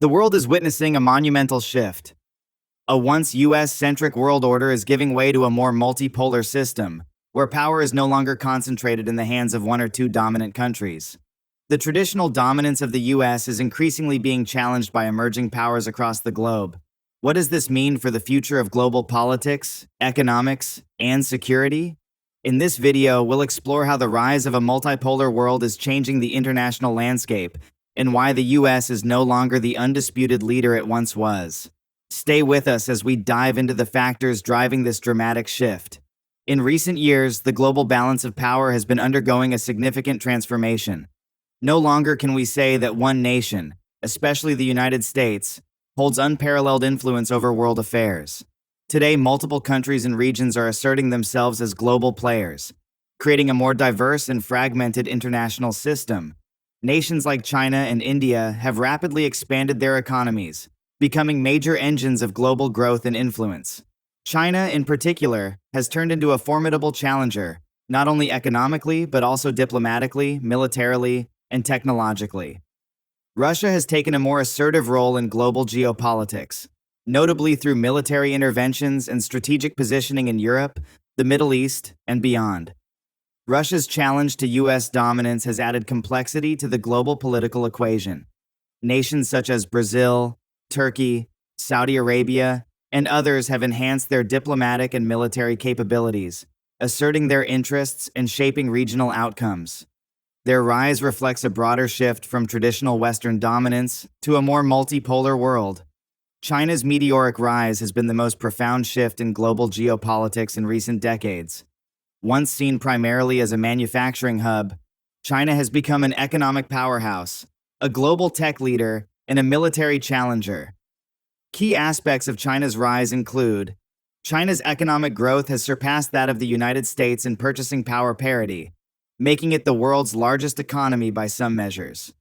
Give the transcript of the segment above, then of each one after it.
The world is witnessing a monumental shift. A once US-centric world order is giving way to a more multipolar system, where power is no longer concentrated in the hands of one or two dominant countries. The traditional dominance of the US is increasingly being challenged by emerging powers across the globe. What does this mean for the future of global politics, economics, and security? In this video, we'll explore how the rise of a multipolar world is changing the international landscape and why the US is no longer the undisputed leader it once was. Stay with us as we dive into the factors driving this dramatic shift. In recent years, the global balance of power has been undergoing a significant transformation. No longer can we say that one nation, especially the United States, holds unparalleled influence over world affairs. Today, multiple countries and regions are asserting themselves as global players, creating a more diverse and fragmented international system. Nations like China and India have rapidly expanded their economies, becoming major engines of global growth and influence. China, in particular, has turned into a formidable challenger, not only economically, but also diplomatically, militarily, and technologically. Russia has taken a more assertive role in global geopolitics, notably through military interventions and strategic positioning in Europe, the Middle East, and beyond. Russia's challenge to US dominance has added complexity to the global political equation. Nations such as Brazil, Turkey, Saudi Arabia, and others have enhanced their diplomatic and military capabilities, asserting their interests and shaping regional outcomes. Their rise reflects a broader shift from traditional Western dominance to a more multipolar world. China's meteoric rise has been the most profound shift in global geopolitics in recent decades. Once seen primarily as a manufacturing hub, China has become an economic powerhouse, a global tech leader, and a military challenger. Key aspects of China's rise include: China's economic growth has surpassed that of the United States in purchasing power parity, making it the world's largest economy by some measures.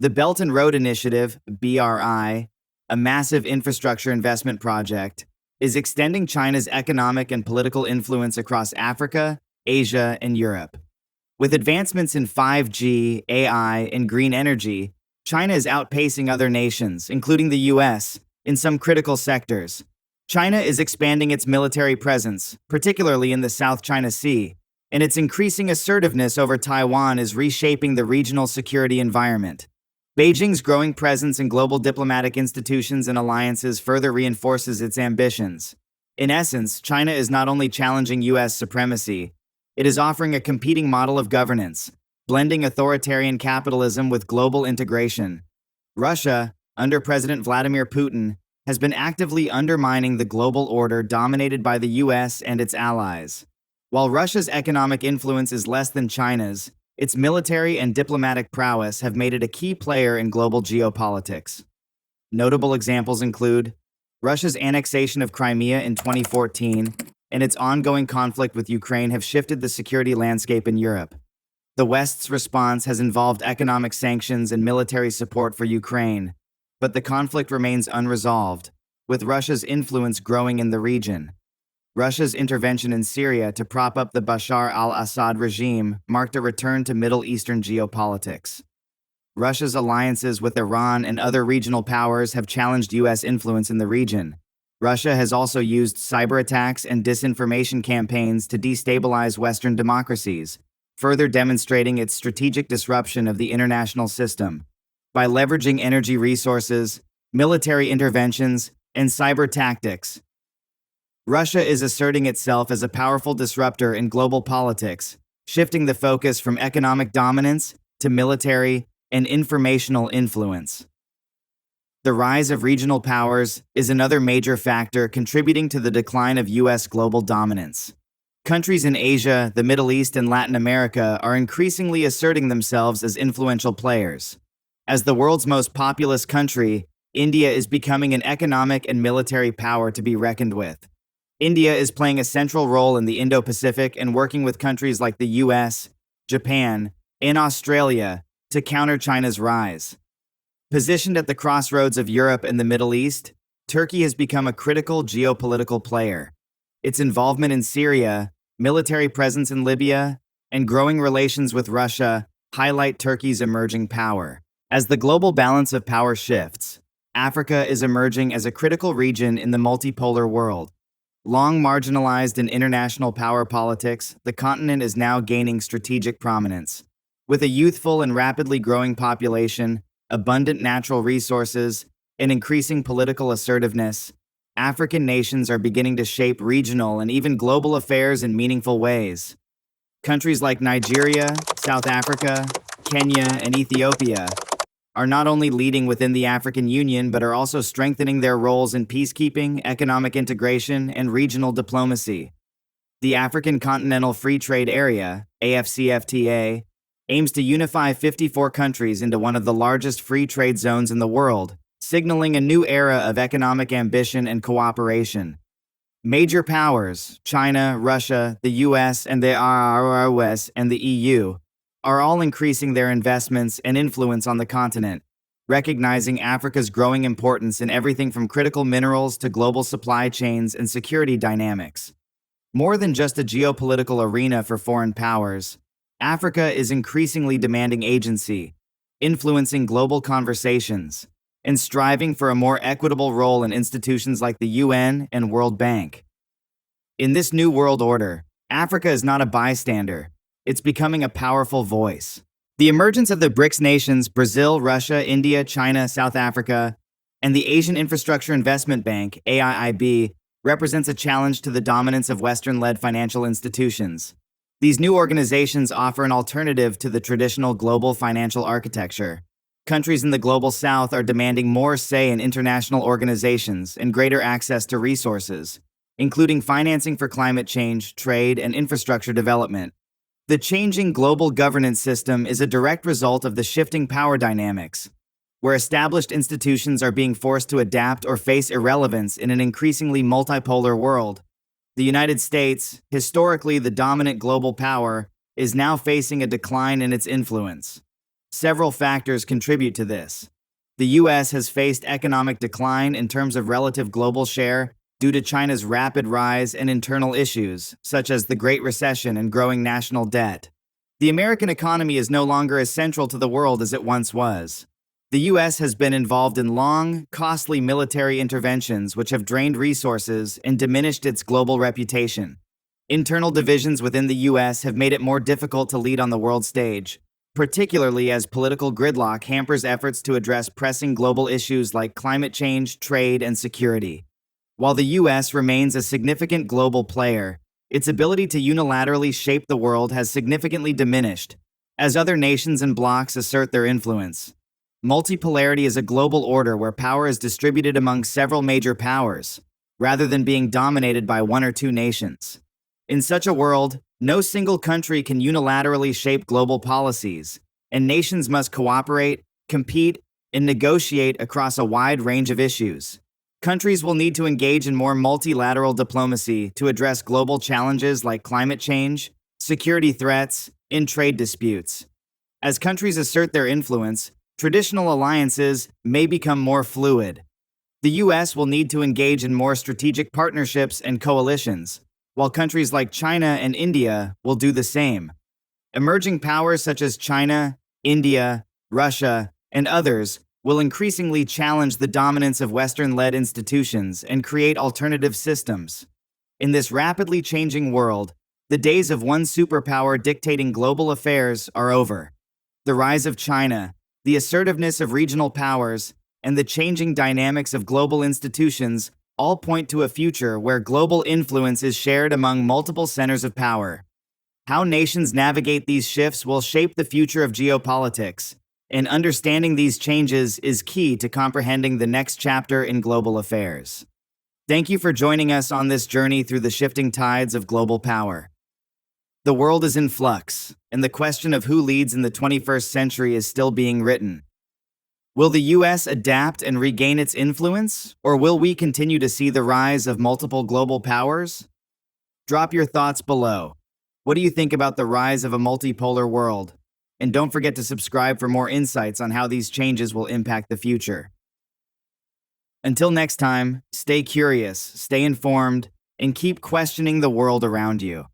The Belt and Road Initiative, BRI, a massive infrastructure investment project, is extending China's economic and political influence across Africa, Asia, and Europe. With advancements in 5G, AI, and green energy, China is outpacing other nations, including the US, in some critical sectors. China is expanding its military presence, particularly in the South China Sea, and its increasing assertiveness over Taiwan is reshaping the regional security environment. Beijing's growing presence in global diplomatic institutions and alliances further reinforces its ambitions. In essence, China is not only challenging US supremacy, it is offering a competing model of governance, blending authoritarian capitalism with global integration. Russia, under President Vladimir Putin, has been actively undermining the global order dominated by the US and its allies. While Russia's economic influence is less than China's, its military and diplomatic prowess have made it a key player in global geopolitics. Notable examples include Russia's annexation of Crimea in 2014 and its ongoing conflict with Ukraine have shifted the security landscape in Europe. The West's response has involved economic sanctions and military support for Ukraine, but the conflict remains unresolved, with Russia's influence growing in the region. Russia's intervention in Syria to prop up the Bashar al-Assad regime marked a return to Middle Eastern geopolitics. Russia's alliances with Iran and other regional powers have challenged US influence in the region. Russia has also used cyber attacks and disinformation campaigns to destabilize Western democracies, further demonstrating its strategic disruption of the international system. By leveraging energy resources, military interventions, and cyber tactics, Russia is asserting itself as a powerful disruptor in global politics, shifting the focus from economic dominance to military and informational influence. The rise of regional powers is another major factor contributing to the decline of US global dominance. Countries in Asia, the Middle East, and Latin America are increasingly asserting themselves as influential players. As the world's most populous country, India is becoming an economic and military power to be reckoned with. India is playing a central role in the Indo-Pacific and working with countries like the US, Japan, and Australia to counter China's rise. Positioned at the crossroads of Europe and the Middle East, Turkey has become a critical geopolitical player. Its involvement in Syria, military presence in Libya, and growing relations with Russia highlight Turkey's emerging power. As the global balance of power shifts, Africa is emerging as a critical region in the multipolar world. Long marginalized in international power politics, the continent is now gaining strategic prominence. With a youthful and rapidly growing population, abundant natural resources, and increasing political assertiveness, African nations are beginning to shape regional and even global affairs in meaningful ways. Countries like Nigeria, South Africa, Kenya, and Ethiopia are not only leading within the African Union but are also strengthening their roles in peacekeeping, economic integration, and regional diplomacy. The African Continental Free Trade Area, AFCFTA, aims to unify 54 countries into one of the largest free trade zones in the world, signaling a new era of economic ambition and cooperation. Major powers, China, Russia, the US, and the ROS and the EU, are all increasing their investments and influence on the continent, recognizing Africa's growing importance in everything from critical minerals to global supply chains and security dynamics. More than just a geopolitical arena for foreign powers, Africa is increasingly demanding agency, influencing global conversations, and striving for a more equitable role in institutions like the UN and World Bank. In this new world order, Africa is not a bystander. It's becoming a powerful voice. The emergence of the BRICS nations, Brazil, Russia, India, China, South Africa, and the Asian Infrastructure Investment Bank, AIIB, represents a challenge to the dominance of Western-led financial institutions. These new organizations offer an alternative to the traditional global financial architecture. Countries in the global south are demanding more say in international organizations and greater access to resources, including financing for climate change, trade, and infrastructure development. The changing global governance system is a direct result of the shifting power dynamics, where established institutions are being forced to adapt or face irrelevance in an increasingly multipolar world. The United States, historically the dominant global power, is now facing a decline in its influence. Several factors contribute to this. The US has faced economic decline in terms of relative global share due to China's rapid rise and internal issues, such as the Great Recession and growing national debt. The American economy is no longer as central to the world as it once was. The US has been involved in long, costly military interventions which have drained resources and diminished its global reputation. Internal divisions within the US have made it more difficult to lead on the world stage, particularly as political gridlock hampers efforts to address pressing global issues like climate change, trade, and security. While the US remains a significant global player, its ability to unilaterally shape the world has significantly diminished as other nations and blocs assert their influence. Multipolarity is a global order where power is distributed among several major powers, rather than being dominated by one or two nations. In such a world, no single country can unilaterally shape global policies, and nations must cooperate, compete, and negotiate across a wide range of issues. Countries will need to engage in more multilateral diplomacy to address global challenges like climate change, security threats, and trade disputes. As countries assert their influence, traditional alliances may become more fluid. The US will need to engage in more strategic partnerships and coalitions, while countries like China and India will do the same. Emerging powers such as China, India, Russia, and others will increasingly challenge the dominance of Western-led institutions and create alternative systems. In this rapidly changing world, the days of one superpower dictating global affairs are over. The rise of China, the assertiveness of regional powers, and the changing dynamics of global institutions all point to a future where global influence is shared among multiple centers of power. How nations navigate these shifts will shape the future of geopolitics, and understanding these changes is key to comprehending the next chapter in global affairs. Thank you for joining us on this journey through the shifting tides of global power. The world is in flux, and the question of who leads in the 21st century is still being written. Will the US adapt and regain its influence, or will we continue to see the rise of multiple global powers? Drop your thoughts below. What do you think about the rise of a multipolar world? And don't forget to subscribe for more insights on how these changes will impact the future. Until next time, stay curious, stay informed, and keep questioning the world around you.